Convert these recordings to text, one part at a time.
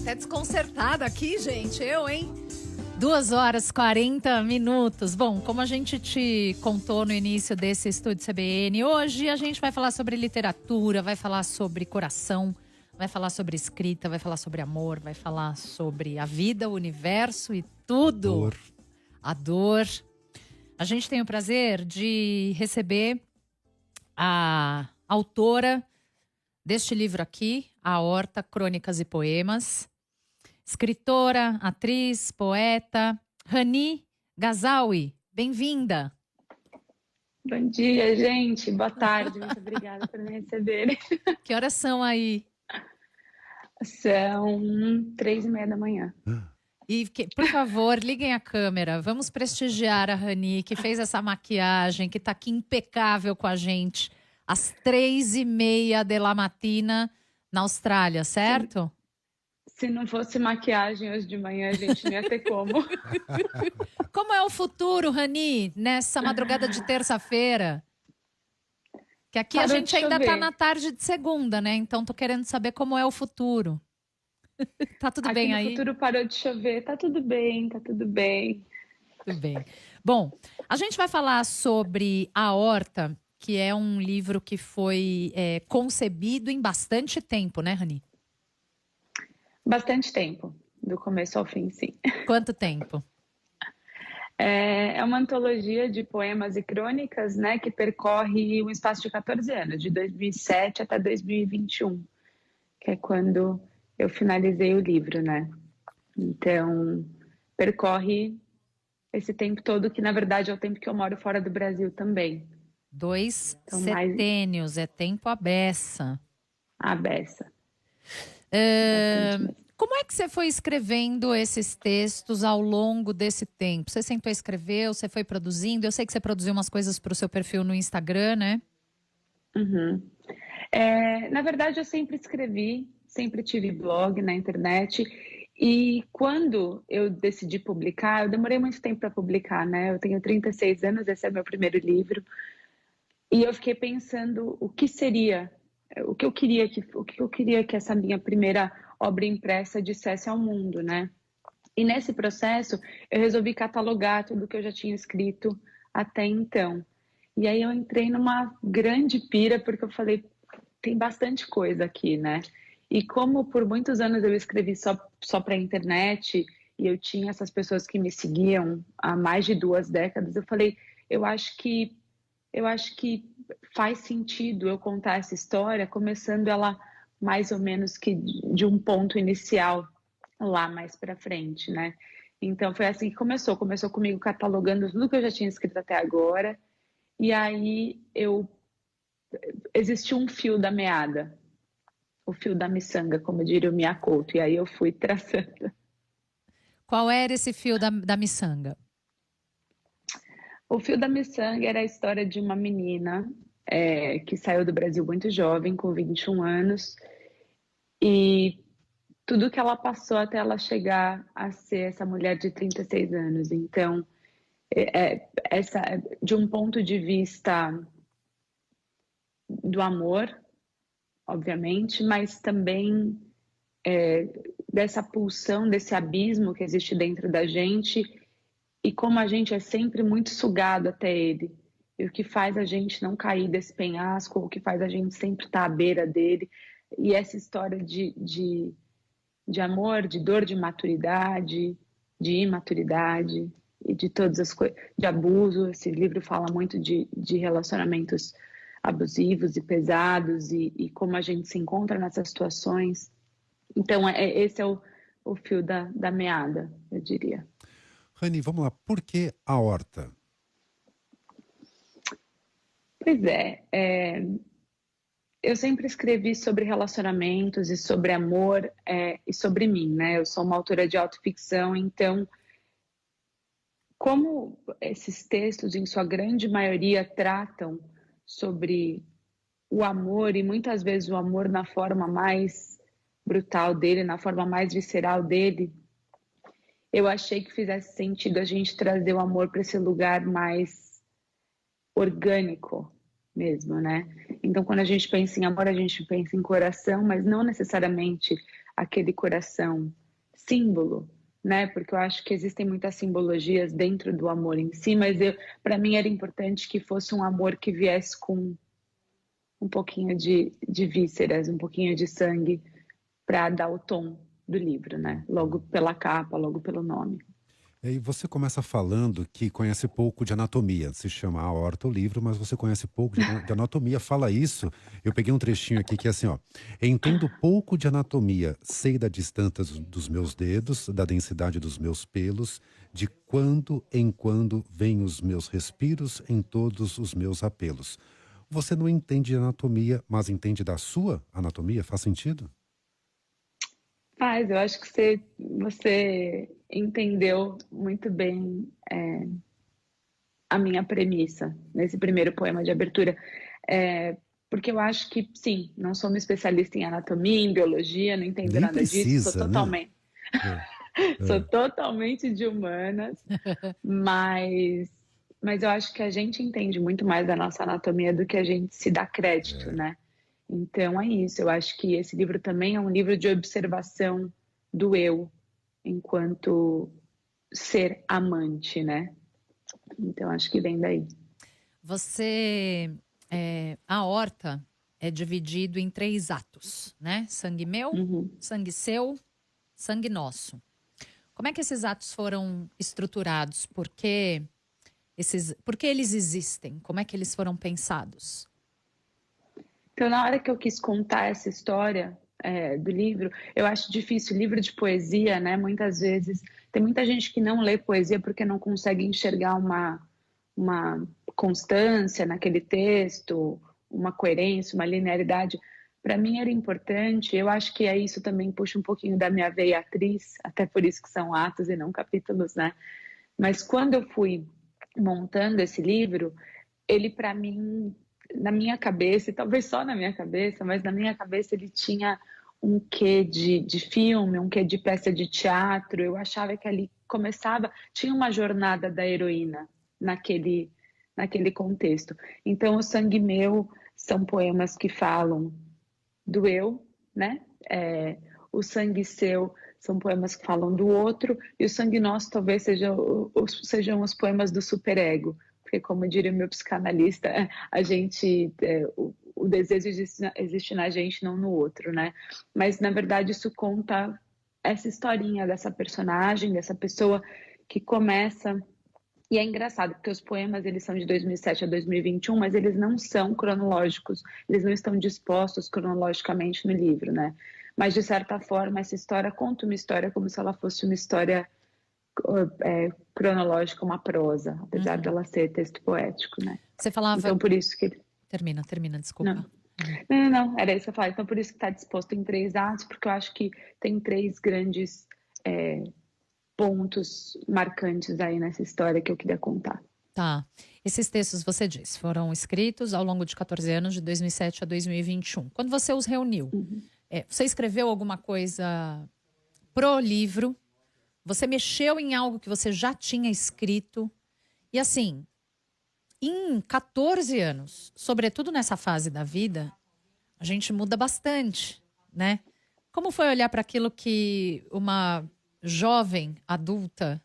até desconcertada aqui, gente. Hein? 2h40. Bom, como a gente te contou no início desse Estúdio CBN, hoje a gente vai falar sobre literatura, vai falar sobre coração, vai falar sobre escrita, vai falar sobre amor, vai falar sobre a vida, o universo e tudo. A dor. A gente tem o prazer de receber a autora deste livro aqui, A Horta, Crônicas e Poemas. Escritora, atriz, poeta, Rani Gazaoui. Bem-vinda. Bom dia, gente. Boa tarde. Muito obrigada por me receberem. Que horas são aí? São 3h30 da manhã. Por favor, liguem a câmera. Vamos prestigiar a Rani, que fez essa maquiagem, que está aqui impecável com a gente, às 3h30 da matina, na Austrália, certo? Se não fosse maquiagem hoje de manhã, a gente não ia ter como. Como é o futuro, Rani, nessa madrugada de terça-feira? Que aqui Parou a gente ainda está na tarde de segunda, né? Então tô querendo saber como é o futuro. Tá tudo bem aí? Aqui no futuro parou de chover. Tá tudo bem, tá tudo bem. Tudo bem. Bom, a gente vai falar sobre A Horta, que é um livro que foi concebido em bastante tempo, né, Rani? Bastante tempo, do começo ao fim, sim. Quanto tempo? É uma antologia de poemas e crônicas, né, que percorre um espaço de 14 anos, de 2007 até 2021, que é quando eu finalizei o livro, né? Então, percorre esse tempo todo, que na verdade é o tempo que eu moro fora do Brasil também. 2 setênios, é tempo à beça. À beça. Como é que você foi escrevendo esses textos ao longo desse tempo? Você sentou a escrever, você foi produzindo? Eu sei que você produziu umas coisas para o seu perfil no Instagram, né? Uhum. Na verdade, eu sempre escrevi, sempre tive blog na internet. E quando eu decidi publicar, eu demorei muito tempo para publicar, né? Eu tenho 36 anos, esse é meu primeiro livro. E eu fiquei pensando o que eu queria que essa minha primeira obra impressa dissesse ao mundo, né? E nesse processo, eu resolvi catalogar tudo que eu já tinha escrito até então. E aí eu entrei numa grande pira, porque eu falei, tem bastante coisa aqui, né? E como por muitos anos eu escrevi só para a internet, e eu tinha essas pessoas que me seguiam há mais de 2 décadas, eu falei, eu acho que faz sentido eu contar essa história, começando ela mais ou menos que de um ponto inicial lá mais para frente, né? Então foi assim que começou comigo catalogando tudo que eu já tinha escrito até agora, e aí existiu um fio da meada, o fio da miçanga, como diria o Miyakoto, e aí eu fui traçando. Qual era esse fio da miçanga? O fio da miçanga era a história de uma menina que saiu do Brasil muito jovem, com 21 anos, e tudo que ela passou até ela chegar a ser essa mulher de 36 anos. Então, de um ponto de vista do amor, obviamente, mas também dessa pulsão, desse abismo que existe dentro da gente, e como a gente é sempre muito sugado até ele. E o que faz a gente não cair desse penhasco, o que faz a gente sempre estar à beira dele. E essa história de amor, de dor, de maturidade, de imaturidade e de todas as coisas, de abuso. Esse livro fala muito de relacionamentos abusivos e pesados e como a gente se encontra nessas situações. Então, esse é o fio da meada, eu diria. Rani, vamos lá. Por que A Horta? Pois eu sempre escrevi sobre relacionamentos e sobre amor e sobre mim, né? Eu sou uma autora de autoficção, então, como esses textos, em sua grande maioria, tratam sobre o amor, e muitas vezes o amor na forma mais brutal dele, na forma mais visceral dele, eu achei que fizesse sentido a gente trazer o amor para esse lugar mais orgânico mesmo, né? Então, quando a gente pensa em amor, a gente pensa em coração, mas não necessariamente aquele coração símbolo, né? Porque eu acho que existem muitas simbologias dentro do amor em si, mas para mim era importante que fosse um amor que viesse com um pouquinho de vísceras, um pouquinho de sangue, para dar o tom do livro, né? Logo pela capa, logo pelo nome. E aí você começa falando que conhece pouco de anatomia. Se chama Aorta o livro, mas você conhece pouco de anatomia. Fala isso. Eu peguei um trechinho aqui que é assim, ó. Entendo pouco de anatomia, sei da distância dos meus dedos, da densidade dos meus pelos, de quando em quando vêm os meus respiros em todos os meus apelos. Você não entende de anatomia, mas entende da sua anatomia? Faz sentido? Mas eu acho que você entendeu muito bem a minha premissa nesse primeiro poema de abertura. Porque eu acho que, sim, não sou uma especialista em anatomia, em biologia, não entendo Nem nada disso, sou precisa, né? totalmente, É, sou é. totalmente de humanas, mas eu acho que a gente entende muito mais da nossa anatomia do que a gente se dá crédito, né? Então é isso, eu acho que esse livro também é um livro de observação do eu enquanto ser amante, né? Então acho que vem daí. Você, a horta é dividido em 3 atos, né? Sangue meu, Uhum. sangue seu, sangue nosso. Como é que esses atos foram estruturados? Por que eles existem? Como é que eles foram pensados? Então, na hora que eu quis contar essa história do livro, eu acho difícil. Livro de poesia, né? Muitas vezes tem muita gente que não lê poesia porque não consegue enxergar uma constância naquele texto, uma coerência, uma linearidade. Para mim era importante. Eu acho que isso também puxa um pouquinho da minha veia atriz, até por isso que são atos e não capítulos, né? Mas quando eu fui montando esse livro, ele para mim, na minha cabeça, e talvez só na minha cabeça, mas na minha cabeça ele tinha um quê de filme, um quê de peça de teatro. Eu achava que ali tinha uma jornada da heroína naquele contexto. Então, o Sangue Meu são poemas que falam do eu, né? O Sangue Seu são poemas que falam do outro, e o Sangue Nosso talvez sejam os poemas do superego, porque como diria meu psicanalista, a gente, o desejo existe na gente, não no outro, né? Mas na verdade isso conta essa historinha dessa personagem, dessa pessoa que começa. E é engraçado, porque os poemas eles são de 2007 a 2021, mas eles não são cronológicos, eles não estão dispostos cronologicamente no livro, né? Mas, de certa forma, essa história conta uma história como se ela fosse uma história cronológica, uma prosa, apesar dela ser texto poético, né? Você falava... Então, por isso que... Termina, desculpa. Não, era isso que eu falei. Então, por isso que está disposto em 3 atos, porque eu acho que tem 3 grandes pontos marcantes aí nessa história que eu queria contar. Tá. Esses textos, você disse, foram escritos ao longo de 14 anos, de 2007 a 2021. Quando você os reuniu, você escreveu alguma coisa pro livro? Você mexeu em algo que você já tinha escrito? E assim, em 14 anos, sobretudo nessa fase da vida, a gente muda bastante, né? Como foi olhar para aquilo que uma jovem adulta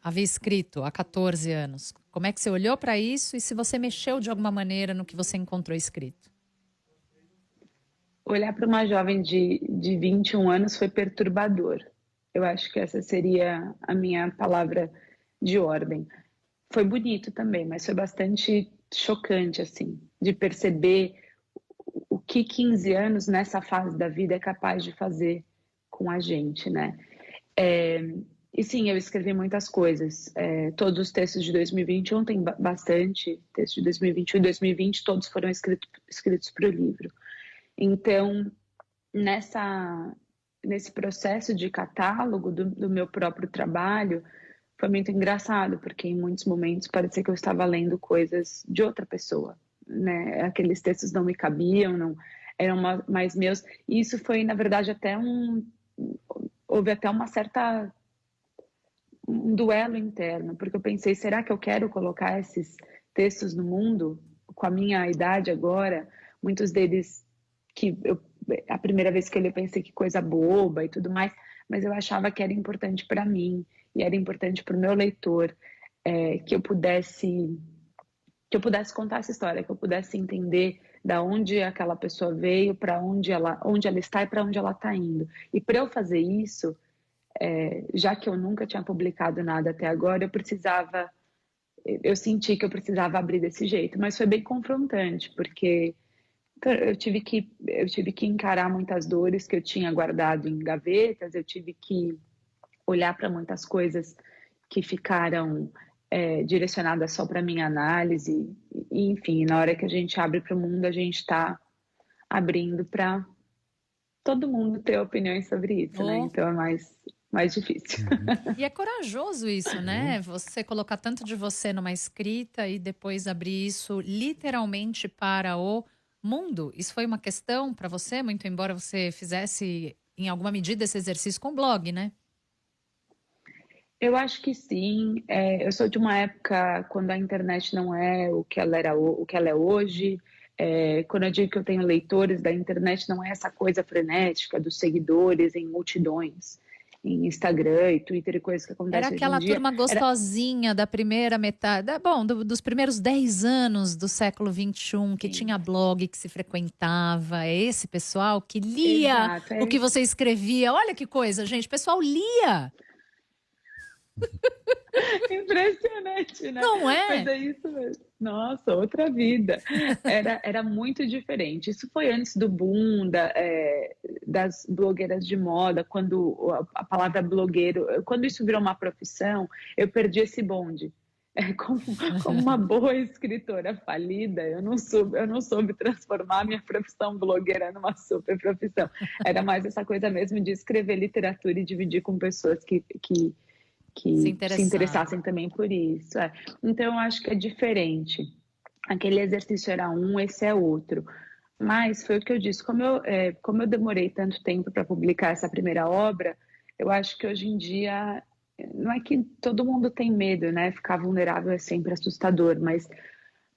havia escrito há 14 anos? Como é que você olhou para isso e se você mexeu de alguma maneira no que você encontrou escrito? Olhar para uma jovem de 21 anos foi perturbador. Eu acho que essa seria a minha palavra de ordem. Foi bonito também, mas foi bastante chocante, assim, de perceber o que 15 anos nessa fase da vida é capaz de fazer com a gente, né? E sim, eu escrevi muitas coisas. Todos os textos de 2021 tem bastante, textos de 2021 e 2020, todos foram escritos para o livro. Então, nesse processo de catálogo do meu próprio trabalho, foi muito engraçado, porque em muitos momentos parecia que eu estava lendo coisas de outra pessoa, né? Aqueles textos não me cabiam, não eram mais meus. E isso foi, na verdade, houve até um duelo interno, porque eu pensei, será que eu quero colocar esses textos no mundo com a minha idade agora? Muitos deles que a primeira vez que eu li, eu pensei que coisa boba e tudo mais, mas eu achava que era importante para mim e era importante para o meu leitor, que eu pudesse contar essa história, que eu pudesse entender da onde aquela pessoa veio, para onde ela está e para onde ela está indo. E para eu fazer isso, já que eu nunca tinha publicado nada até agora, eu senti que eu precisava abrir desse jeito, mas foi bem confrontante, porque eu tive que encarar muitas dores que eu tinha guardado em gavetas, eu tive que olhar para muitas coisas que ficaram direcionadas só para minha análise, e, enfim, na hora que a gente abre para o mundo, a gente está abrindo para todo mundo ter opiniões sobre isso, né? Oh. Então é mais difícil. E é corajoso isso, né? Você colocar tanto de você numa escrita e depois abrir isso literalmente para o mundo. Isso foi uma questão para você, muito embora você fizesse em alguma medida esse exercício com o blog, né? Eu acho que sim. Eu sou de uma época quando a internet não é o que ela é hoje. Quando eu digo que eu tenho leitores, da internet não é essa coisa frenética dos seguidores em multidões, em Instagram e Twitter e coisas que Era acontecem hoje em aquela dia. turma gostosinha da primeira metade, dos primeiros 10 anos do século XXI, que Sim. tinha blog, que se frequentava. É esse pessoal que lia Exato, o que você escrevia. Olha que coisa, gente. O pessoal lia. Impressionante, né? Não é? Mas é isso mesmo. Nossa, outra vida. Era muito diferente. Isso foi antes do boom das blogueiras de moda, quando a palavra blogueiro, quando isso virou uma profissão, eu perdi esse bonde. Como uma boa escritora falida, eu não soube transformar a minha profissão blogueira numa super profissão. Era mais essa coisa mesmo de escrever literatura e dividir com pessoas que se interessassem também por isso. Então, eu acho que é diferente. Aquele exercício era um, esse é outro. Mas foi o que eu disse, como eu demorei tanto tempo para publicar essa primeira obra, eu acho que hoje em dia, não é que todo mundo tem medo, né? Ficar vulnerável é sempre assustador,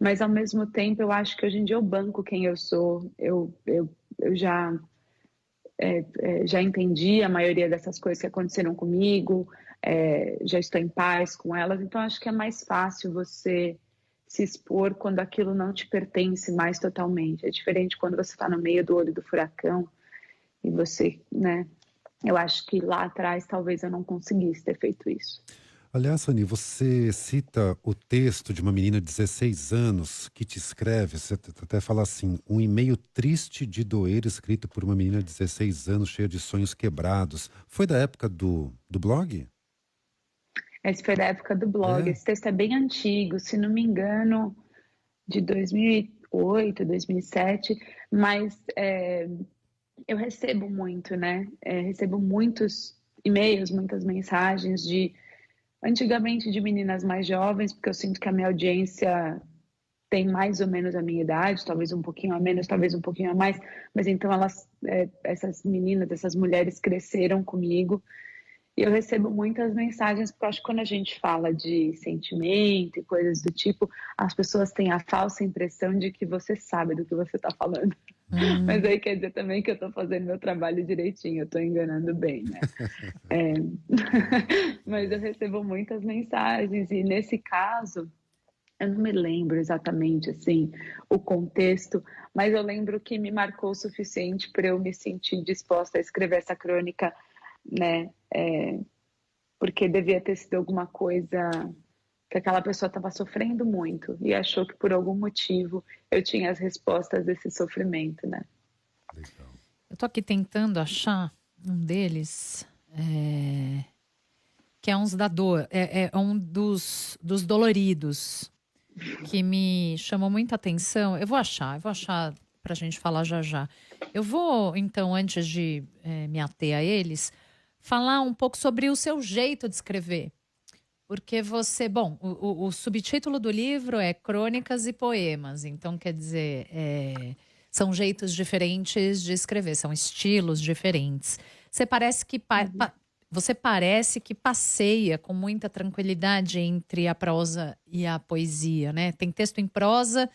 mas ao mesmo tempo eu acho que hoje em dia eu banco quem eu sou, eu já entendi a maioria dessas coisas que aconteceram comigo, já estou em paz com elas, então acho que é mais fácil você se expor quando aquilo não te pertence mais totalmente. É diferente quando você está no meio do olho do furacão e você, né? Eu acho que lá atrás talvez eu não conseguisse ter feito isso. Aliás, Anny, você cita o texto de uma menina de 16 anos que te escreve, você até fala assim, um e-mail triste de doer escrito por uma menina de 16 anos cheia de sonhos quebrados. Foi da época do blog? Esse foi da época do blog. Esse texto é bem antigo, se não me engano, de 2008, 2007, mas eu recebo muito, né? Recebo muitos e-mails, muitas mensagens antigamente de meninas mais jovens, porque eu sinto que a minha audiência tem mais ou menos a minha idade, talvez um pouquinho a menos, talvez um pouquinho a mais, mas então essas meninas, essas mulheres cresceram comigo. E eu recebo muitas mensagens, porque eu acho que quando a gente fala de sentimento e coisas do tipo, as pessoas têm a falsa impressão de que você sabe do que você está falando. Mas aí quer dizer também que eu estou fazendo meu trabalho direitinho, eu estou enganando bem, né? Mas eu recebo muitas mensagens e nesse caso, eu não me lembro exatamente assim o contexto, mas eu lembro que me marcou o suficiente para eu me sentir disposta a escrever essa crônica, né? Porque devia ter sido alguma coisa que aquela pessoa estava sofrendo muito e achou que por algum motivo eu tinha as respostas desse sofrimento, né? Legal. Eu tô aqui tentando achar um deles, que é uns da dor, é um dos doloridos, que me chamou muita atenção. Eu vou achar pra gente falar já já. Eu vou, então, antes de me ater a eles, falar um pouco sobre o seu jeito de escrever. Porque você, bom, o subtítulo do livro é Crônicas e Poemas. Então, quer dizer, são jeitos diferentes de escrever, são estilos diferentes. Você parece que passeia com muita tranquilidade entre a prosa e a poesia, né? Tem texto em prosa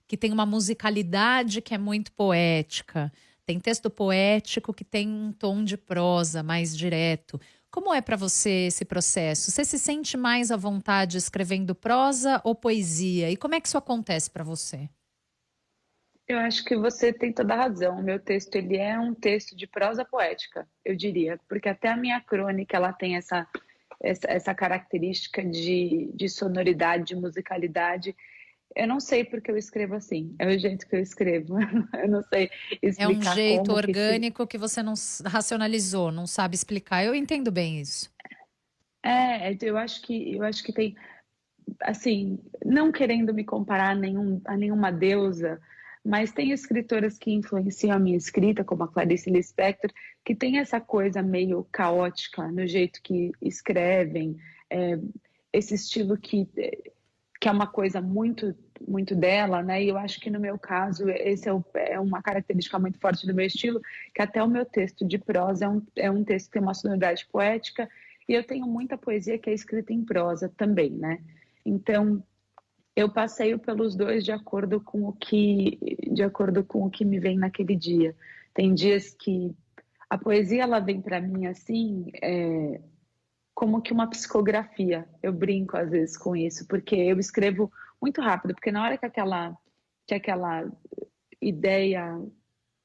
que tem uma musicalidade que é muito poética. Tem texto poético que tem um tom de prosa mais direto. Como é para você esse processo? Você se sente mais à vontade escrevendo prosa ou poesia? E como é que isso acontece para você? Eu acho que você tem toda a razão. O meu texto, ele é um texto de prosa poética, eu diria, porque até a minha crônica, ela tem essa característica de sonoridade, de musicalidade. Eu não sei porque eu escrevo assim, é o jeito que eu escrevo. Eu não sei É um explicar jeito como que se... orgânico que você não racionalizou, não sabe explicar. Eu entendo bem isso. Eu acho que tem, assim, não querendo me comparar a nenhuma deusa, mas tem escritoras que influenciam a minha escrita, como a Clarice Lispector, que tem essa coisa meio caótica no jeito que escrevem, é, esse estilo que é uma coisa muito dela, né? E eu acho que no meu caso, esse é uma característica muito forte do meu estilo, que até o meu texto de prosa é um texto que tem uma sonoridade poética, e eu tenho muita poesia que é escrita em prosa também, né? Então, eu passeio pelos dois de acordo com o que me vem naquele dia. Tem dias que a poesia ela vem para mim assim, como que uma psicografia. Eu brinco às vezes com isso, porque eu escrevo muito rápido, porque na hora que aquela ideia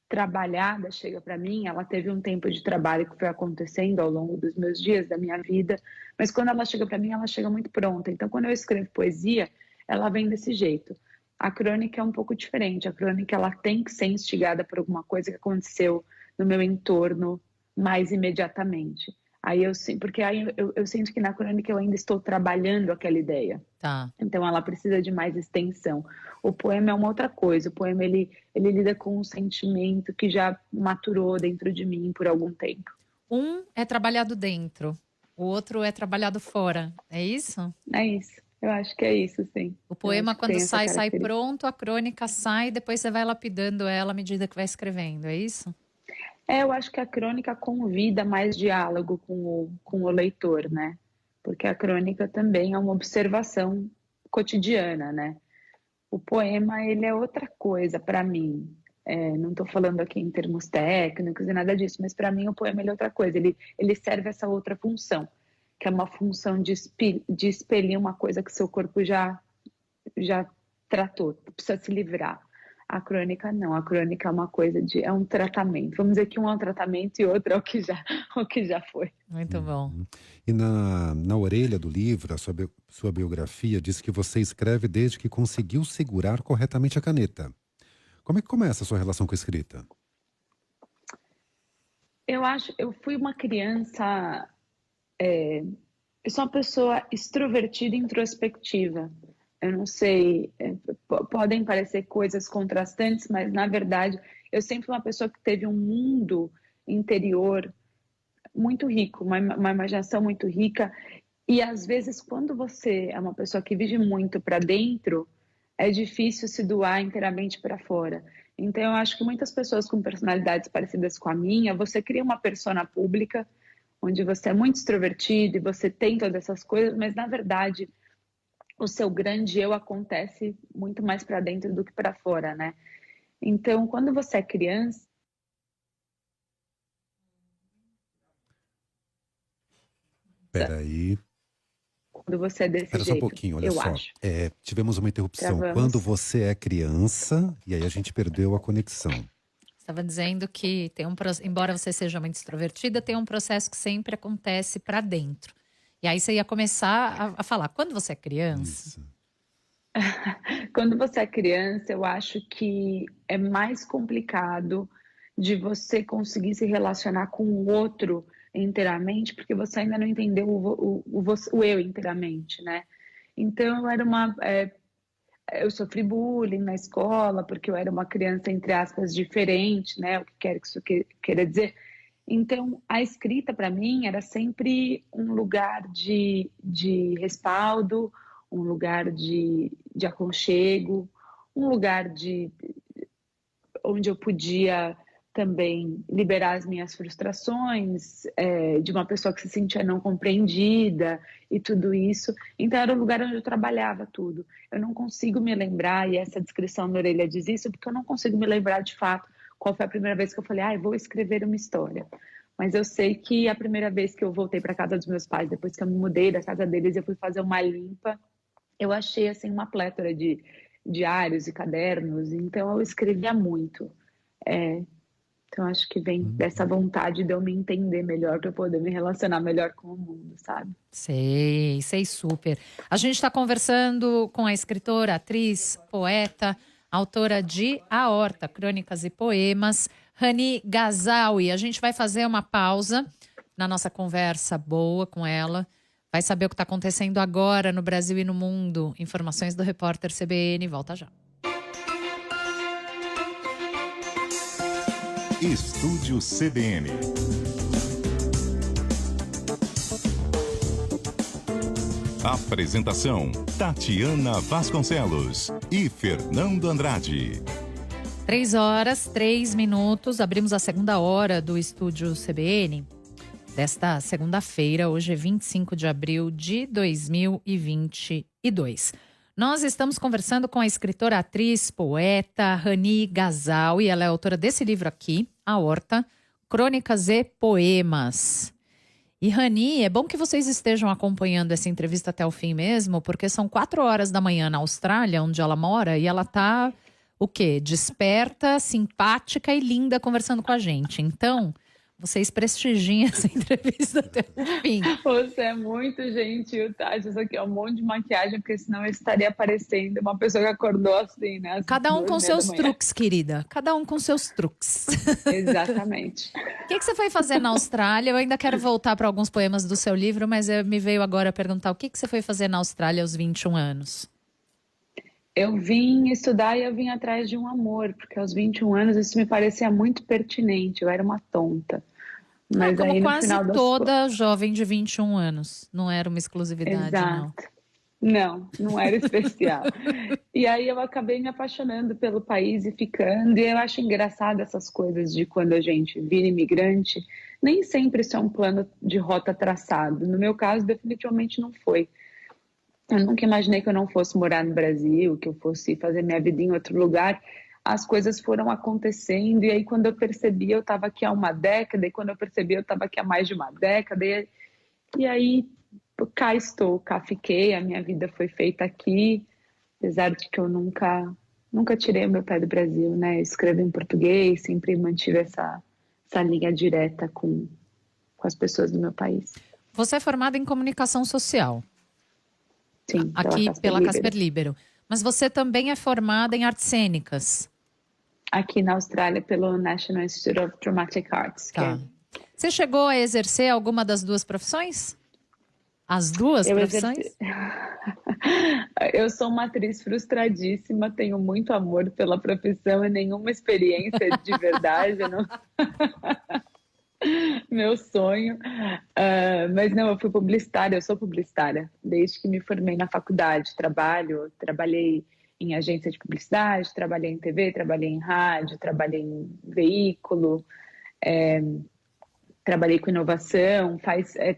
trabalhada chega para mim, ela teve um tempo de trabalho que foi acontecendo ao longo dos meus dias, da minha vida, mas quando ela chega para mim, ela chega muito pronta. Então, quando eu escrevo poesia, ela vem desse jeito. A crônica é um pouco diferente. A crônica ela tem que ser instigada por alguma coisa que aconteceu no meu entorno mais imediatamente. Porque aí eu sinto que na crônica eu ainda estou trabalhando aquela ideia. Tá. Então ela precisa de mais extensão. O poema é uma outra coisa. O poema ele lida com um sentimento que já maturou dentro de mim por algum tempo. Um é trabalhado dentro, o outro é trabalhado fora. É isso? É isso. Eu acho que é isso, sim. O Eu poema, acho que quando tem essa sai característica. pronto, a crônica sai, depois você vai lapidando ela à medida que vai escrevendo, é isso? Eu acho que a crônica convida mais diálogo com o leitor, né? Porque a crônica também é uma observação cotidiana, né? O poema, ele é outra coisa para mim. Não estou falando aqui em termos técnicos e nada disso, mas para mim o poema ele é outra coisa. Ele serve essa outra função, que é uma função de expelir uma coisa que seu corpo já tratou, precisa se livrar. A crônica não, a crônica é uma coisa é um tratamento. Vamos dizer que um é um tratamento e outro é o que já foi. Muito bom. Uhum. E na orelha do livro, sua biografia diz que você escreve desde que conseguiu segurar corretamente a caneta. Como é que começa a sua relação com a escrita? Eu fui uma criança, eu sou uma pessoa extrovertida e introspectiva. Eu não sei, podem parecer coisas contrastantes, mas na verdade eu sempre fui uma pessoa que teve um mundo interior muito rico, uma imaginação muito rica. E às vezes, quando você é uma pessoa que vive muito para dentro, é difícil se doar inteiramente para fora. Então, eu acho que muitas pessoas com personalidades parecidas com a minha, você cria uma persona pública, onde você é muito extrovertido e você tem todas essas coisas, mas na verdade, o seu grande eu acontece muito mais para dentro do que para fora, né? Então, quando você é criança, Peraí, quando você é desse espera só um jeito, pouquinho, olha eu só. acho. Tivemos uma interrupção. Quando Travamos. você é criança, e aí a gente perdeu a conexão. Estava dizendo que embora você seja muito extrovertida, tem um processo que sempre acontece para dentro. E aí você ia começar a falar, quando você é criança, Isso. Quando você é criança, eu acho que é mais complicado de você conseguir se relacionar com o outro inteiramente, porque você ainda não entendeu o eu inteiramente, né? Então, eu sofri bullying na escola, porque eu era uma criança, entre aspas, diferente, né? O que quer que isso queira dizer. Então, a escrita para mim era sempre um lugar de respaldo, um lugar de aconchego, um lugar onde eu podia também liberar as minhas frustrações, de uma pessoa que se sentia não compreendida e tudo isso. Então, era o lugar onde eu trabalhava tudo. Eu não consigo me lembrar, e essa descrição na orelha diz isso, porque eu não consigo me lembrar de fato qual foi a primeira vez que eu falei, vou escrever uma história. Mas eu sei que a primeira vez que eu voltei para casa dos meus pais, depois que eu me mudei da casa deles, eu fui fazer uma limpa, eu achei assim uma plétora de diários e cadernos, então eu escrevia muito. Então acho que vem dessa vontade de eu me entender melhor para eu poder me relacionar melhor com o mundo, sabe? Sei super. A gente está conversando com a escritora, atriz, poeta, autora de A Horta, Crônicas e Poemas, Rani Gazawi. A gente vai fazer uma pausa na nossa conversa boa com ela. Vai saber o que está acontecendo agora no Brasil e no mundo. Informações do repórter CBN. Volta já. Estúdio CBN. Apresentação: Tatiana Vasconcelos e Fernando Andrade. 3h03. Abrimos a segunda hora do Estúdio CBN desta segunda-feira. Hoje é 25 de abril de 2022. Nós estamos conversando com a escritora, atriz, poeta Rani Gazawi. Ela é autora desse livro aqui, A Horta, Crônicas e Poemas. E Rani, é bom que vocês estejam acompanhando essa entrevista até o fim mesmo, porque são 4h da manhã na Austrália, onde ela mora, e ela tá, o quê? Desperta, simpática e linda conversando com a gente. Então, vocês prestigiem essa entrevista até o fim. Você é muito gentil, Tati. Isso aqui é um monte de maquiagem, porque senão eu estaria parecendo uma pessoa que acordou assim, né? Cada um com seus truques, querida. Cada um com seus truques. Exatamente. O que você foi fazer na Austrália? Eu ainda quero voltar para alguns poemas do seu livro, mas me veio agora perguntar o que você foi fazer na Austrália aos 21 anos? Eu vim estudar e eu vim atrás de um amor, porque aos 21 anos isso me parecia muito pertinente, eu era uma tonta. Mas como aí, no quase final toda jovem de 21 anos, não era uma exclusividade, Exato. Não era especial. E aí eu acabei me apaixonando pelo país e ficando, e eu acho engraçado essas coisas de quando a gente vira imigrante, nem sempre isso é um plano de rota traçado. No meu caso, definitivamente não foi. Eu nunca imaginei que eu não fosse morar no Brasil, que eu fosse fazer minha vida em outro lugar. As coisas foram acontecendo, e aí quando eu percebi, eu estava aqui há uma década, e quando eu percebi, eu estava aqui há mais de uma década, e aí cá estou, cá fiquei, a minha vida foi feita aqui, apesar de que eu nunca tirei o meu pé do Brasil, né? Eu escrevo em português, sempre mantive essa linha direta com as pessoas do meu país. Você é formada em comunicação social. Sim, aqui pela Casper Líbero. Mas você também é formada em artes cênicas. Aqui na Austrália pelo National Institute of Dramatic Arts. Tá. Você chegou a exercer alguma das duas profissões? As duas profissões? Eu sou uma atriz frustradíssima, tenho muito amor pela profissão e nenhuma experiência de verdade. Não... Meu sonho. Mas não, eu fui publicitária, eu sou publicitária. Desde que me formei na faculdade, trabalhei em agência de publicidade, trabalhei em TV, trabalhei em rádio, trabalhei em veículo, trabalhei com inovação,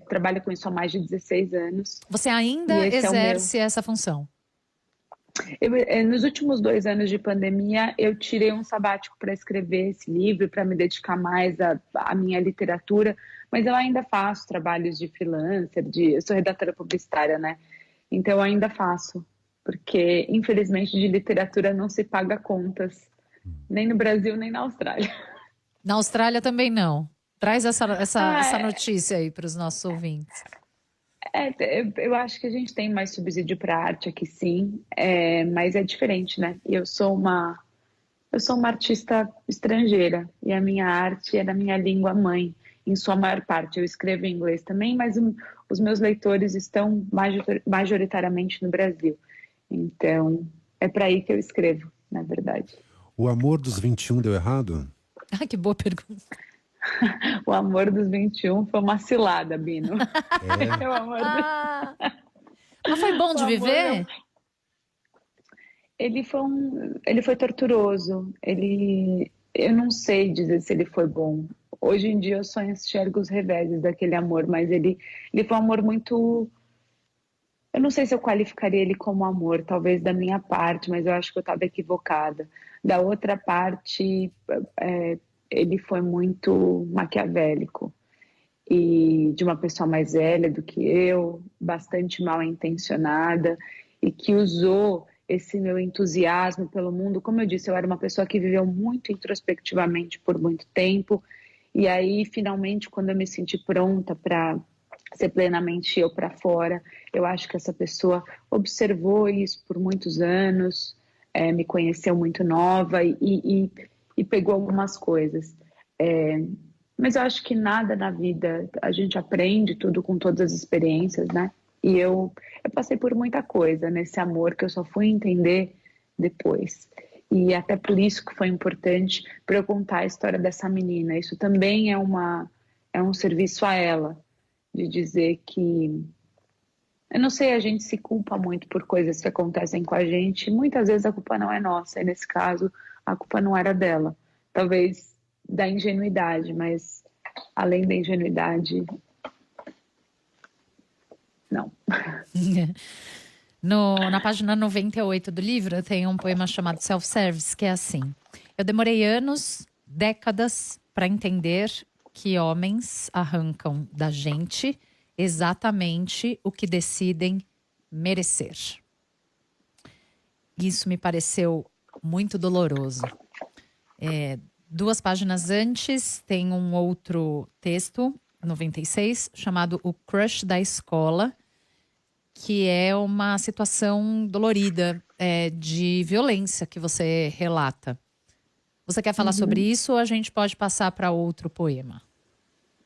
trabalho com isso há mais de 16 anos. Você ainda exerce essa função? Nos últimos 2 anos de pandemia, eu tirei um sabático para escrever esse livro, para me dedicar mais à minha literatura, mas eu ainda faço trabalhos de freelancer, eu sou redatora publicitária, né? Então eu ainda faço, porque infelizmente de literatura não se paga contas, nem no Brasil, nem na Austrália. Na Austrália também não. Traz essa notícia aí para os nossos ouvintes. Eu acho que a gente tem mais subsídio para arte aqui, sim, mas é diferente, né? E eu sou uma artista estrangeira e a minha arte é da minha língua mãe, em sua maior parte. Eu escrevo em inglês também, mas os meus leitores estão majoritariamente no Brasil. Então, é para aí que eu escrevo, na verdade. O amor dos 21 deu errado? Ah, que boa pergunta. O amor dos 21 foi uma cilada, Bino. Mas foi bom de viver? Ele foi torturoso. Eu não sei dizer se ele foi bom. Hoje em dia eu só enxergo os reveses daquele amor, mas ele foi um amor muito eu não sei se eu qualificaria ele como amor, talvez da minha parte, mas eu acho que eu estava equivocada. Da outra parte, ele foi muito maquiavélico e de uma pessoa mais velha do que eu, bastante mal intencionada e que usou esse meu entusiasmo pelo mundo. Como eu disse, eu era uma pessoa que viveu muito introspectivamente por muito tempo e aí, finalmente, quando eu me senti pronta para ser plenamente eu para fora, eu acho que essa pessoa observou isso por muitos anos, me conheceu muito nova e pegou algumas coisas. Mas eu acho que nada na vida, a gente aprende tudo com todas as experiências, né? E eu passei por muita coisa nesse amor que eu só fui entender depois. E até por isso que foi importante para eu contar a história dessa menina. Isso também é um serviço a ela, de dizer que, eu não sei, a gente se culpa muito por coisas que acontecem com a gente. Muitas vezes a culpa não é nossa, e nesse caso a culpa não era dela. Talvez da ingenuidade, mas além da ingenuidade, não. Na página 98 do livro tem um poema chamado Self-Service, que é assim: eu demorei anos, décadas para entender que homens arrancam da gente exatamente o que decidem merecer. Isso me pareceu muito doloroso. 2 páginas antes tem um outro texto, 96, chamado O Crush da Escola, que é uma situação dolorida de violência que você relata. Você quer falar sobre isso ou a gente pode passar para outro poema?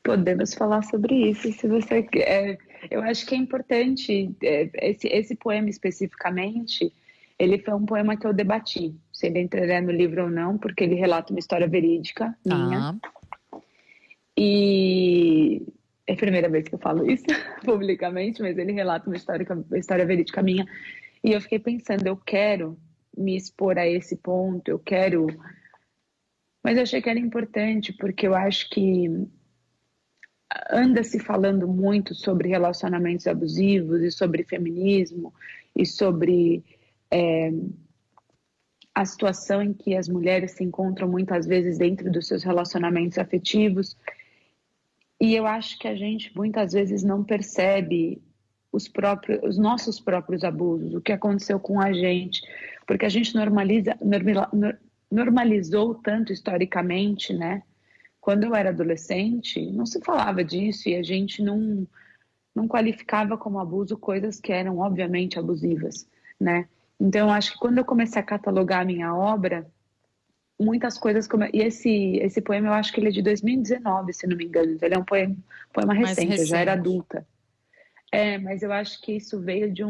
Podemos falar sobre isso, se você quer. Eu acho que é importante, esse poema especificamente, ele foi um poema que eu debati, se ele entraria no livro ou não, porque ele relata uma história verídica minha. E é a primeira vez que eu falo isso publicamente, mas ele relata uma história verídica minha. E eu fiquei pensando, eu quero me expor a esse ponto, eu quero... Mas eu achei que era importante, porque eu acho que anda se falando muito sobre relacionamentos abusivos e sobre feminismo e sobre a situação em que as mulheres se encontram muitas vezes dentro dos seus relacionamentos afetivos. E eu acho que a gente muitas vezes não percebe os nossos próprios abusos, o que aconteceu com a gente, porque a gente normalizou tanto historicamente, né? Quando eu era adolescente, não se falava disso e a gente não qualificava como abuso coisas que eram obviamente abusivas, né? Então, eu acho que quando eu comecei a catalogar a minha obra, muitas coisas... E esse poema, eu acho que ele é de 2019, se não me engano. Então, ele é um poema recente, eu já era adulta. Mas eu acho que isso veio de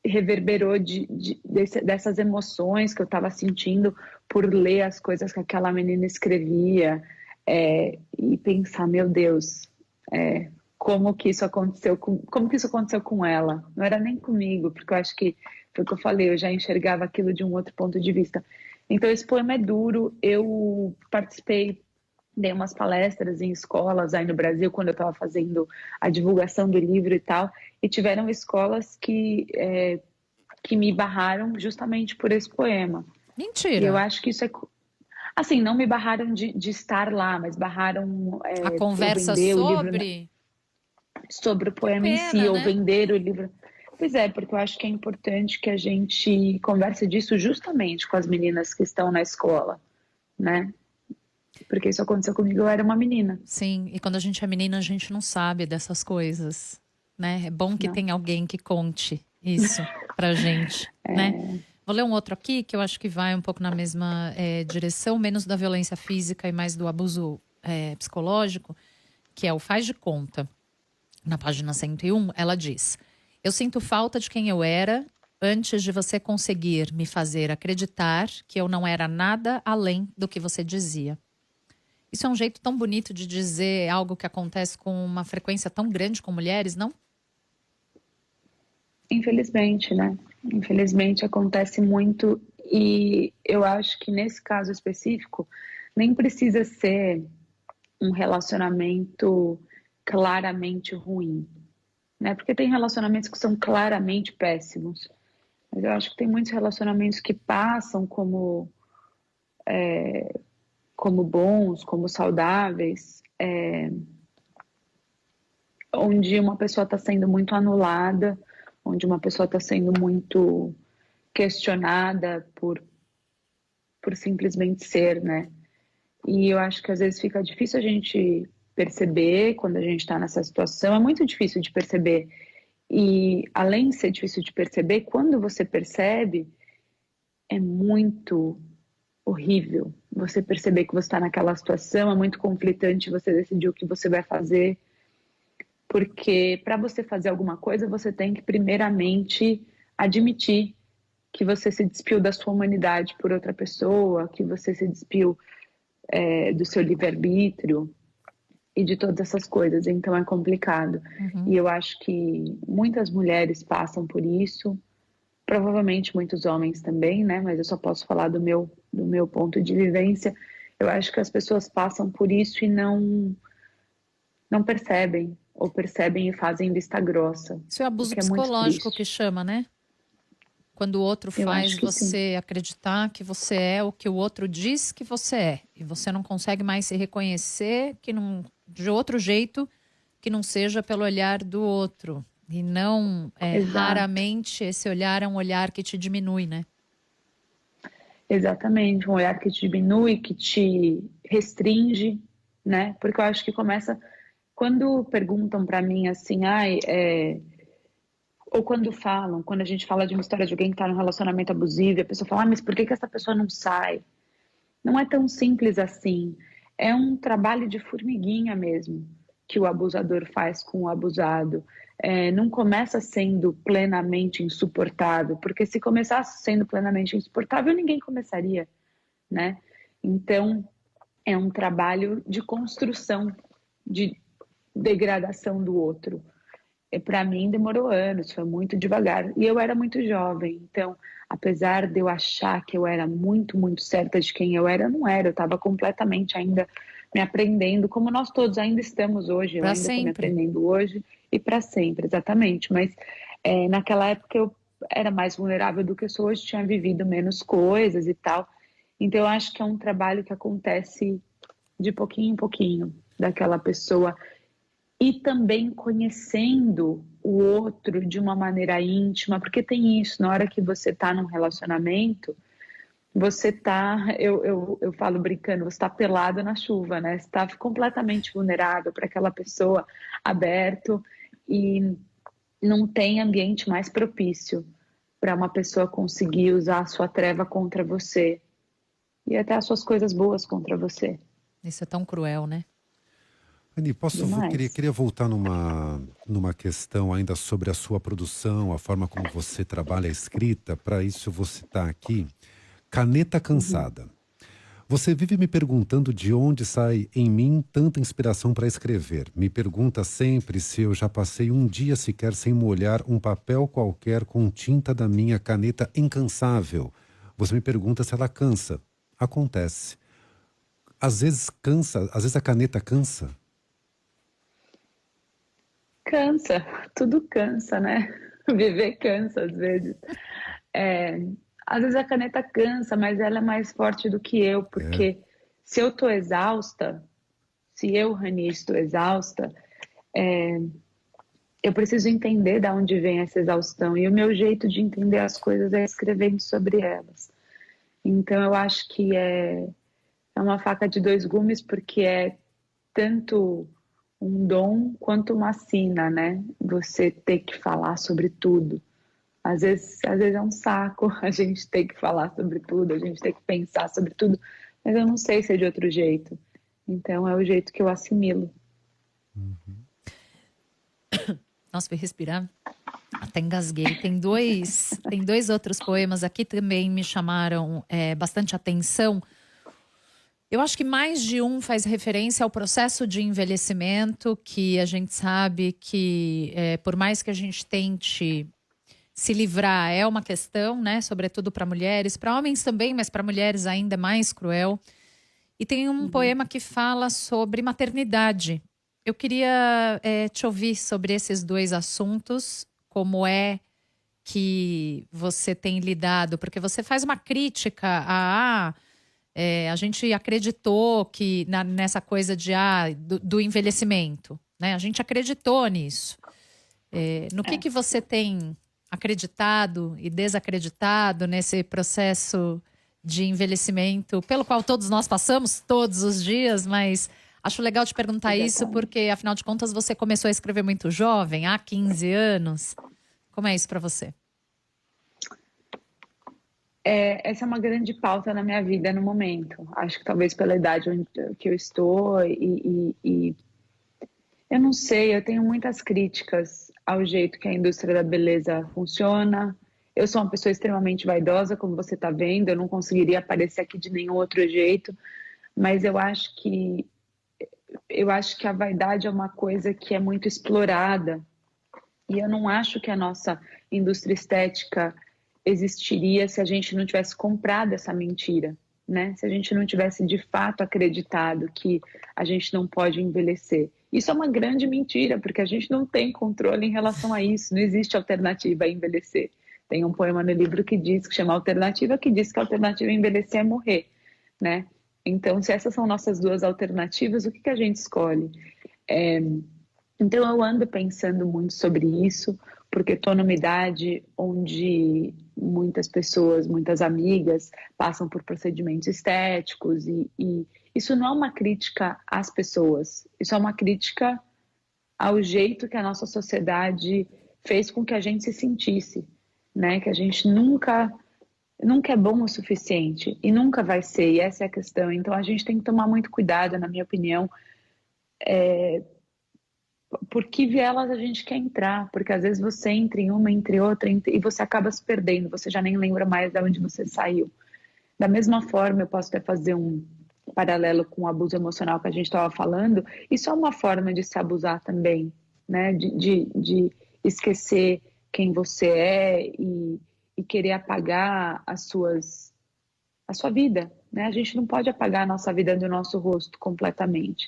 reverberou dessas emoções que eu estava sentindo por ler as coisas que aquela menina escrevia e pensar, meu Deus, como que isso aconteceu com ela? Não era nem comigo, porque eu acho que foi o que eu falei, eu já enxergava aquilo de um outro ponto de vista. Então esse poema é duro. Eu participei, dei umas palestras em escolas aí no Brasil quando eu estava fazendo a divulgação do livro e tal, e tiveram escolas que me barraram justamente por esse poema. Mentira! E eu acho que isso é... Assim, não me barraram de estar lá, mas barraram... a conversa sobre o poema em si, né? Ou vender o livro. Pois é, porque eu acho que é importante que a gente converse disso justamente com as meninas que estão na escola, né? Porque isso aconteceu comigo, eu era uma menina. Sim, e quando a gente é menina, a gente não sabe dessas coisas, né? É bom que tenha alguém que conte isso pra gente, né? Vou ler um outro aqui, que eu acho que vai um pouco na mesma direção, menos da violência física e mais do abuso psicológico, que é o Faz de Conta. Na página 101, ela diz: eu sinto falta de quem eu era antes de você conseguir me fazer acreditar que eu não era nada além do que você dizia. Isso é um jeito tão bonito de dizer algo que acontece com uma frequência tão grande com mulheres, não? Infelizmente, né? Infelizmente acontece muito, e eu acho que nesse caso específico nem precisa ser um relacionamento claramente ruim, né? Porque tem relacionamentos que são claramente péssimos, mas eu acho que tem muitos relacionamentos que passam como bons, como saudáveis, onde uma pessoa está sendo muito anulada, onde uma pessoa está sendo muito questionada por simplesmente ser, né? E eu acho que às vezes fica difícil a gente perceber quando a gente está nessa situação, é muito difícil de perceber. E além de ser difícil de perceber, quando você percebe, é muito horrível você perceber que você está naquela situação, é muito conflitante você decidir o que você vai fazer, porque para você fazer alguma coisa, você tem que primeiramente admitir que você se despiu da sua humanidade por outra pessoa, que você se despiu do seu livre-arbítrio e de todas essas coisas, então é complicado. E eu acho que muitas mulheres passam por isso, provavelmente muitos homens também, né? Mas eu só posso falar do meu ponto de vivência. Eu acho que as pessoas passam por isso e não percebem, ou percebem e fazem vista grossa. Isso é abuso que é muito psicológico triste. que chama, né? Quando o outro Eu faz acho que você acreditar que você é o que o outro diz que você é. E você não consegue mais se reconhecer de outro jeito que não seja pelo olhar do outro. E não, Exato. raramente, esse olhar é um olhar que te diminui, né? Exatamente, um olhar que te diminui, que te restringe, né? Porque eu acho que começa... Quando perguntam para mim assim, ou quando a gente fala de uma história de alguém que está num relacionamento abusivo, e a pessoa fala, mas por que essa pessoa não sai? Não é tão simples assim. É um trabalho de formiguinha mesmo que o abusador faz com o abusado. Não começa sendo plenamente insuportável, porque se começasse sendo plenamente insuportável, ninguém começaria, né? Então, é um trabalho de construção, de degradação do outro. Para mim demorou anos, foi muito devagar. E eu era muito jovem, então, apesar de eu achar que eu era muito, muito certa de quem eu era, não era. Eu estava completamente ainda me aprendendo, como nós todos ainda estamos hoje. Eu Pra ainda estou me sempre. aprendendo hoje e para sempre, exatamente. Mas naquela época eu era mais vulnerável do que eu sou hoje, tinha vivido menos coisas e tal. Então, eu acho que é um trabalho que acontece de pouquinho em pouquinho, daquela pessoa... E também conhecendo o outro de uma maneira íntima, porque tem isso, na hora que você está num relacionamento, você está, eu falo brincando, você está pelado na chuva, né? Você está completamente vulnerável para aquela pessoa, aberto, e não tem ambiente mais propício para uma pessoa conseguir usar a sua treva contra você e até as suas coisas boas contra você. Isso é tão cruel, né? Ani, Demais. queria voltar numa questão ainda sobre a sua produção, a forma como você trabalha a escrita. Para isso, eu vou citar aqui Caneta Cansada. Você vive me perguntando de onde sai em mim tanta inspiração para escrever. Me pergunta sempre se eu já passei um dia sequer sem molhar um papel qualquer com tinta da minha caneta incansável. Você me pergunta se ela cansa. Acontece. Às vezes cansa, às vezes a caneta cansa. Cansa, tudo cansa, né? Viver cansa às vezes. Às vezes a caneta cansa, mas ela é mais forte do que eu, porque se eu tô exausta, se eu, Rani, estou exausta, eu preciso entender de onde vem essa exaustão. E o meu jeito de entender as coisas é escrevendo sobre elas. Então eu acho que é uma faca de dois gumes, porque é tanto um dom quanto uma sina, né? Você ter que falar sobre tudo. Às vezes é um saco a gente ter que falar sobre tudo, a gente ter que pensar sobre tudo, mas eu não sei se é de outro jeito. Então é o jeito que eu assimilo. Nossa, fui respirar. Até engasguei. Tem dois outros poemas aqui também me chamaram bastante atenção. Eu acho que mais de um faz referência ao processo de envelhecimento, que a gente sabe que, por mais que a gente tente se livrar, é uma questão, né? Sobretudo para mulheres, para homens também, mas para mulheres ainda mais cruel. E tem um poema que fala sobre maternidade. Eu queria te ouvir sobre esses dois assuntos, como é que você tem lidado, porque você faz uma crítica a gente acreditou que nessa coisa do envelhecimento, né? A gente acreditou nisso. No que você tem acreditado e desacreditado nesse processo de envelhecimento, pelo qual todos nós passamos todos os dias, mas acho legal te perguntar isso, porque afinal de contas você começou a escrever muito jovem, há 15 anos. Como é isso para você? Essa é uma grande pauta na minha vida no momento. Acho que talvez pela idade que eu estou e eu não sei, eu tenho muitas críticas ao jeito que a indústria da beleza funciona. Eu sou uma pessoa extremamente vaidosa, como você está vendo, eu não conseguiria aparecer aqui de nenhum outro jeito, mas eu acho que a vaidade é uma coisa que é muito explorada e eu não acho que a nossa indústria estética existiria se a gente não tivesse comprado essa mentira, né? Se a gente não tivesse de fato acreditado que a gente não pode envelhecer. Isso é uma grande mentira, porque a gente não tem controle em relação a isso, não existe alternativa a envelhecer. Tem um poema no livro que chama Alternativa, que diz que a alternativa a envelhecer é morrer, né? Então, se essas são nossas duas alternativas, o que a gente escolhe? Então, eu ando pensando muito sobre isso, porque estou numa idade onde muitas pessoas, muitas amigas passam por procedimentos estéticos e isso não é uma crítica às pessoas, isso é uma crítica ao jeito que a nossa sociedade fez com que a gente se sentisse, né? Que a gente nunca é bom o suficiente e nunca vai ser, e essa é a questão. Então a gente tem que tomar muito cuidado, na minha opinião, por que vielas a gente quer entrar, porque às vezes você entra em uma, entre outra, e você acaba se perdendo, você já nem lembra mais de onde você saiu. Da mesma forma, eu posso até fazer um paralelo com o abuso emocional que a gente estava falando, isso é uma forma de se abusar também, né? De esquecer quem você é e querer apagar a sua vida, né? A gente não pode apagar a nossa vida do nosso rosto completamente.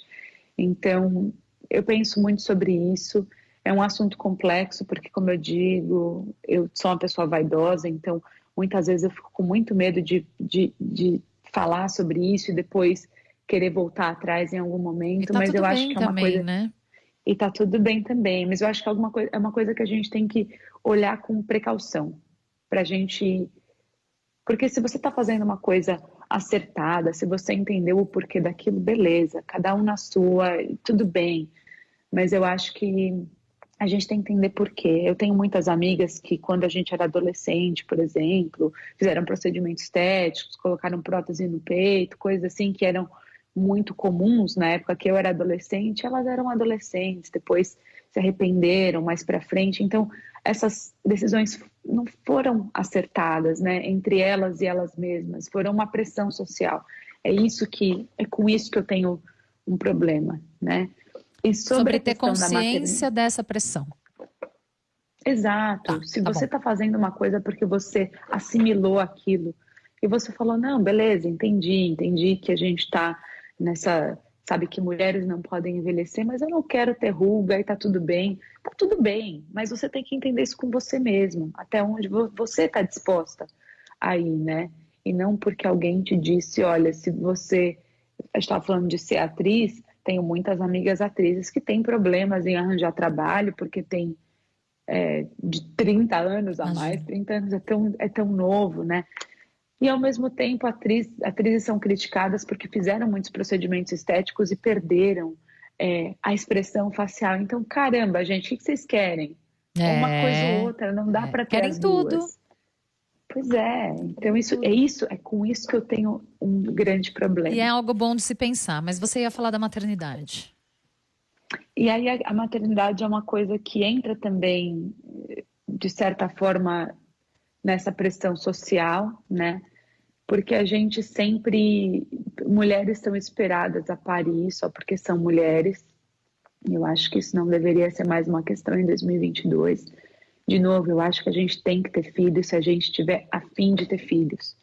Então, eu penso muito sobre isso. É um assunto complexo, porque, como eu digo, eu sou uma pessoa vaidosa, então muitas vezes eu fico com muito medo de falar sobre isso e depois querer voltar atrás em algum momento. Mas eu acho que é uma coisa, né? E tá tudo bem também, mas eu acho que é uma coisa que a gente tem que olhar com precaução pra gente. Porque se você tá fazendo uma coisa acertada, se você entendeu o porquê daquilo, beleza, cada um na sua, tudo bem. Mas eu acho que a gente tem que entender por quê. Eu tenho muitas amigas que, quando a gente era adolescente, por exemplo, fizeram procedimentos estéticos, colocaram prótese no peito, coisas assim que eram muito comuns na época que eu era adolescente. Elas eram adolescentes, depois se arrependeram mais para frente. Então, essas decisões não foram acertadas, né, entre elas e elas mesmas. Foram uma pressão social. É com isso que eu tenho um problema, né? E sobre ter consciência dessa pressão. Exato. Se você está fazendo uma coisa porque você assimilou aquilo e você falou, não, beleza, entendi que a gente está nessa, sabe, que mulheres não podem envelhecer, mas eu não quero ter ruga e tá tudo bem, mas você tem que entender isso com você mesmo, até onde você está disposta a ir, né? E não porque alguém te disse, olha, se você estava falando de ser atriz, tenho muitas amigas atrizes que têm problemas em arranjar trabalho porque tem de 30 anos a mais, 30 anos é tão novo, né? E ao mesmo tempo atrizes são criticadas porque fizeram muitos procedimentos estéticos e perderam a expressão facial. Então, caramba, gente, o que vocês querem? Uma coisa ou outra, não dá para ter as duas. Tudo. Pois é, então é com isso que eu tenho um grande problema. E é algo bom de se pensar, mas você ia falar da maternidade. E aí a maternidade é uma coisa que entra também, de certa forma, nessa pressão social, né? Porque a gente sempre... Mulheres são esperadas a parir só porque são mulheres. Eu acho que isso não deveria ser mais uma questão em 2022. De novo, eu acho que a gente tem que ter filhos se a gente tiver a fim de ter filhos,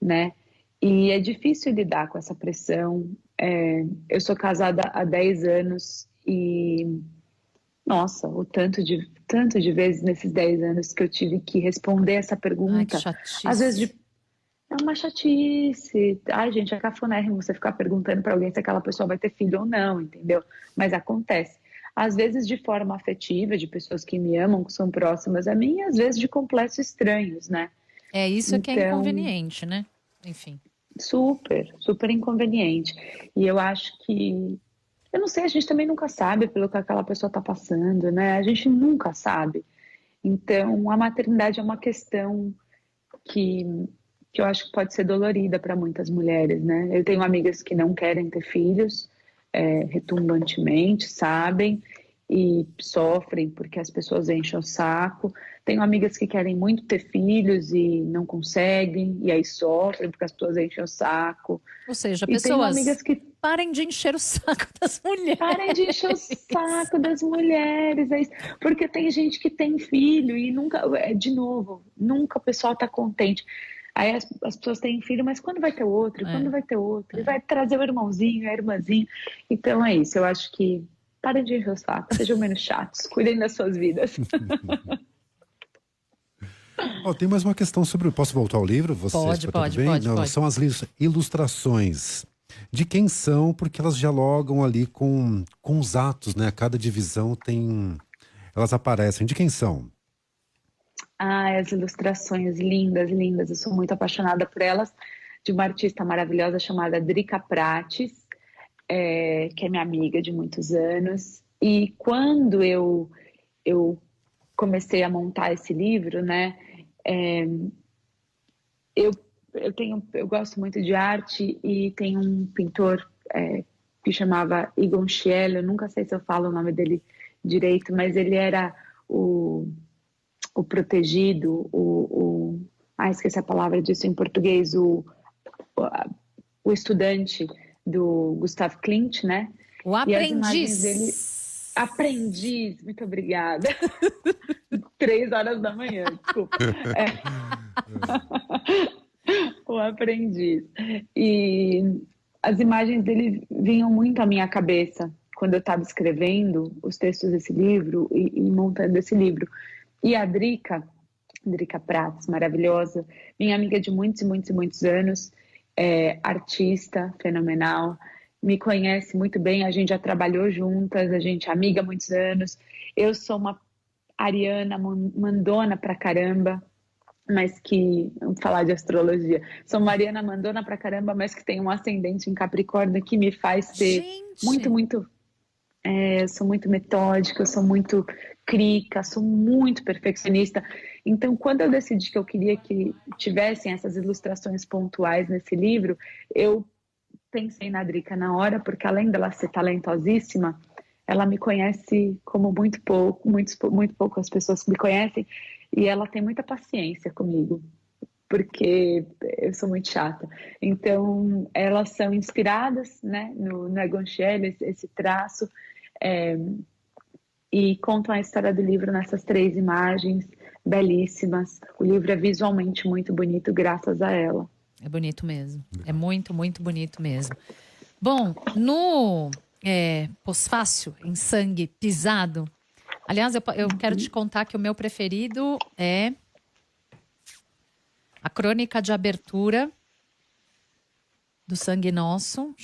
né? E é difícil lidar com essa pressão. Eu sou casada há 10 anos E, nossa, o tanto de vezes nesses 10 anos que eu tive que responder essa Ai, que pergunta. chatice. Às vezes é uma chatice. Ai, gente, é cafonérrimo você ficar perguntando para alguém se aquela pessoa vai ter filho ou não, entendeu? Mas acontece. Às vezes de forma afetiva, de pessoas que me amam, que são próximas a mim, e às vezes de completos estranhos, né? É isso que é Então, inconveniente, né? Enfim. super, super inconveniente. E eu acho que, eu não sei, a gente também nunca sabe pelo que aquela pessoa está passando, né? A gente nunca sabe. Então, a maternidade é uma questão que, que eu acho que pode ser dolorida para muitas mulheres, né? Eu tenho amigas que não querem ter filhos, retumbantemente, sabem, e sofrem porque as pessoas enchem o saco. Tenho amigas que querem muito ter filhos e não conseguem, e aí sofrem porque as pessoas enchem o saco. Ou seja, E tenho pessoas, amigas que parem de encher o saco das mulheres. parem de encher o saco das mulheres, é isso. Porque tem gente que tem filho e nunca, de novo, nunca o pessoal está contente. Aí as pessoas têm filho, mas quando vai ter outro? Quando vai ter outro? E vai trazer o irmãozinho, a irmãzinha. Então é isso, eu acho que parem de encher o saco, sejam menos chatos, cuidem das suas vidas. Ó, tem mais uma questão sobre. Posso voltar ao livro? Vocês, Pode, tá tudo bem? pode, Não, pode. são as ilustrações. De quem são, porque elas dialogam ali com os atos, né? Cada divisão tem. Elas aparecem. De quem são? Ah, as ilustrações lindas, lindas. Eu sou muito apaixonada por elas, de uma artista maravilhosa chamada Drica Prates, que é minha amiga de muitos anos. E quando eu comecei a montar esse livro, né, eu gosto muito de arte e tem um pintor que chamava Egon Schiele, eu nunca sei se eu falo o nome dele direito, mas ele era o protegido, esqueci a palavra disso em português, o estudante do Gustav Klimt, né? O E as imagens aprendiz. dele... Aprendiz, muito obrigada. 3 horas da manhã, desculpa. O aprendiz. E as imagens dele vinham muito à minha cabeça quando eu estava escrevendo os textos desse livro e montando esse livro. E a Drica Prates, maravilhosa, minha amiga de muitos e muitos e muitos anos, artista fenomenal, me conhece muito bem, a gente já trabalhou juntas, a gente é amiga há muitos anos. Eu sou uma ariana mandona pra caramba, mas que, vamos falar de astrologia, sou uma ariana mandona pra caramba, mas que tem um ascendente em Capricórnio que me faz ser muito eu sou muito metódica, eu sou muito crica, sou muito perfeccionista. Então, quando eu decidi que eu queria que tivessem essas ilustrações pontuais nesse livro, eu pensei na Drica na hora, porque além dela ser talentosíssima, ela me conhece como muito poucas pessoas me conhecem, e ela tem muita paciência comigo, porque eu sou muito chata. Então, elas são inspiradas, né, no Egon Schiele, esse traço, e contam a história do livro nessas 3 imagens belíssimas. O livro é visualmente muito bonito graças a ela. É bonito mesmo. É muito, muito bonito mesmo. Bom, no pós-fácil, em sangue pisado, aliás, eu quero te contar que o meu preferido é a crônica de abertura do Sangue Nosso.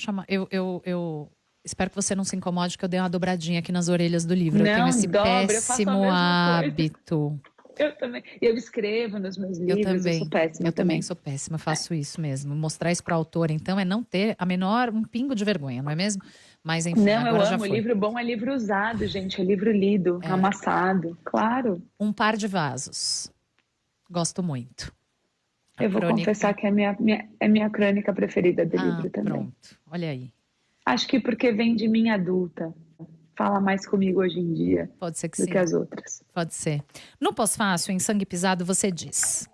Eu espero que você não se incomode que eu dei uma dobradinha aqui nas orelhas do livro. Eu tenho esse péssimo hábito. Eu também. Eu escrevo nos meus livros, eu sou péssima. Eu também sou péssima, faço isso mesmo. Mostrar isso para a autora, então, é não ter um pingo de vergonha, não é mesmo? Mas enfim, não, agora eu já amo. foi. Livro bom é livro usado, gente. É livro lido, amassado. Claro. Um Par de Vasos. Gosto muito. Eu vou confessar que é minha crônica preferida do livro também. Pronto, olha aí. Acho que porque vem de mim adulta. Fala mais comigo hoje em dia. Pode ser que do sim. que as outras. Pode ser. No pós-fácil, em Sangue Pisado, você diz: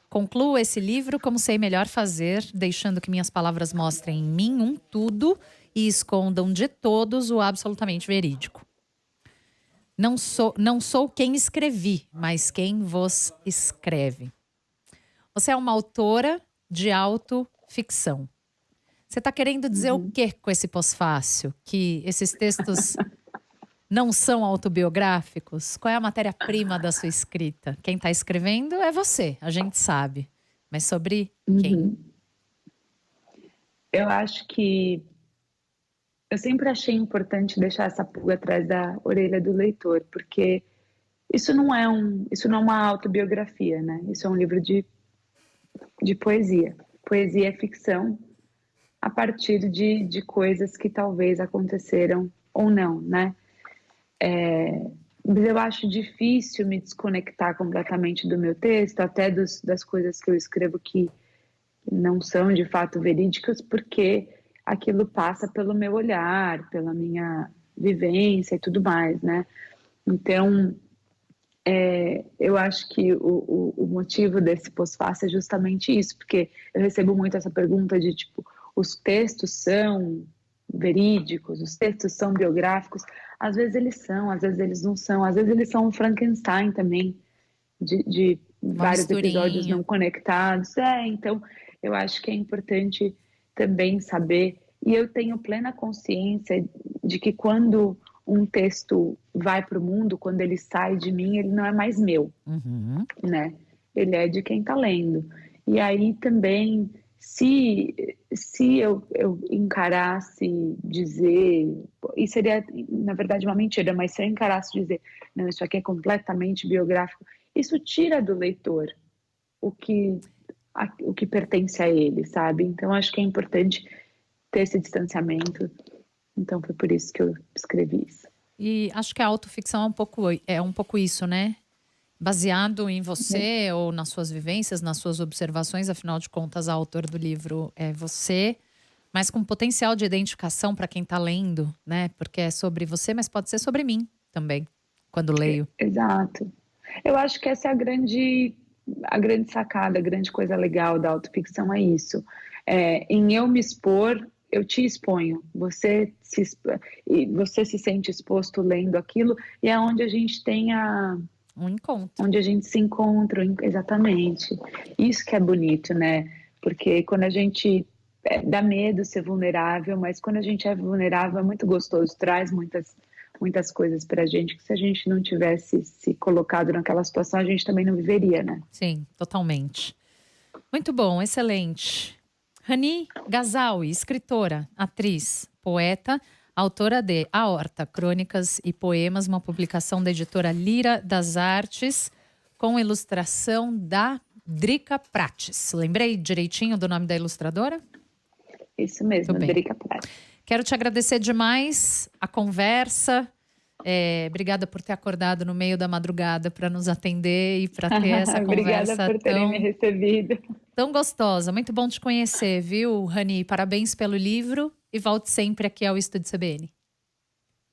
concluo esse livro como sei melhor fazer, deixando que minhas palavras mostrem em mim um tudo e escondam de todos o absolutamente verídico. Não sou quem escrevi, mas quem vos escreve. Você é uma autora de autoficção. Você está querendo dizer o quê com esse pós-fácil? Que esses textos não são autobiográficos? Qual é a matéria-prima da sua escrita? Quem está escrevendo é você, a gente sabe. Mas sobre quem? Eu acho que eu sempre achei importante deixar essa pulga atrás da orelha do leitor, porque isso não é uma autobiografia, né? Isso é um livro de poesia. Poesia é ficção a partir de coisas que talvez aconteceram ou não, né? Mas eu acho difícil me desconectar completamente do meu texto, até das coisas que eu escrevo que não são de fato verídicas, porque aquilo passa pelo meu olhar, pela minha vivência e tudo mais, né? Então, eu acho que o motivo desse pós-fácil é justamente isso, porque eu recebo muito essa pergunta de tipo, os textos são verídicos, os textos são biográficos. Às vezes eles são, às vezes eles não são, às vezes eles são um Frankenstein também, de vários episódios não conectados. Então eu acho que é importante também saber, e eu tenho plena consciência de que quando um texto vai para o mundo, quando ele sai de mim, ele não é mais meu, né? Ele é de quem está lendo. E aí também, se eu encarasse dizer, e seria, na verdade, uma mentira, mas se eu encarasse dizer, não, isso aqui é completamente biográfico, isso tira do leitor o que pertence a ele, sabe? Então, acho que é importante ter esse distanciamento. Então, foi por isso que eu escrevi isso. E acho que a autoficção é um pouco isso, né? Baseado em você ou nas suas vivências, nas suas observações, afinal de contas, a autora do livro é você, mas com potencial de identificação para quem está lendo, né? Porque é sobre você, mas pode ser sobre mim também, quando leio. Exato. Eu acho que essa é a grande sacada, a grande coisa legal da autoficção é isso. Em eu me expor, eu te exponho. Você se sente exposto lendo aquilo, e é onde a gente tem um encontro. Onde a gente se encontra, exatamente. Isso que é bonito, né? Porque quando a gente dá medo ser vulnerável, mas quando a gente é vulnerável é muito gostoso, traz muitas coisas pra gente que se a gente não tivesse se colocado naquela situação, a gente também não viveria, né? Sim, totalmente. Muito bom, excelente. Rani Gazawi, escritora, atriz, poeta, autora de A Horta, Crônicas e Poemas, uma publicação da editora Lira das Artes, com ilustração da Drica Prates. Lembrei direitinho do nome da ilustradora? Isso mesmo, Drica Prates. Quero te agradecer demais a conversa. Obrigada por ter acordado no meio da madrugada para nos atender e para ter essa conversa. Obrigada por terem me recebido. Tão gostosa. Muito bom te conhecer, viu, Rani? Parabéns pelo livro e volte sempre aqui ao Estúdio CBN.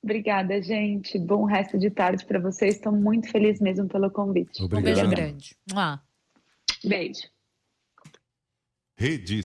Obrigada, gente. Bom resto de tarde para vocês. Estou muito feliz mesmo pelo convite. Obrigado. Um beijo grande. Beijo. Rede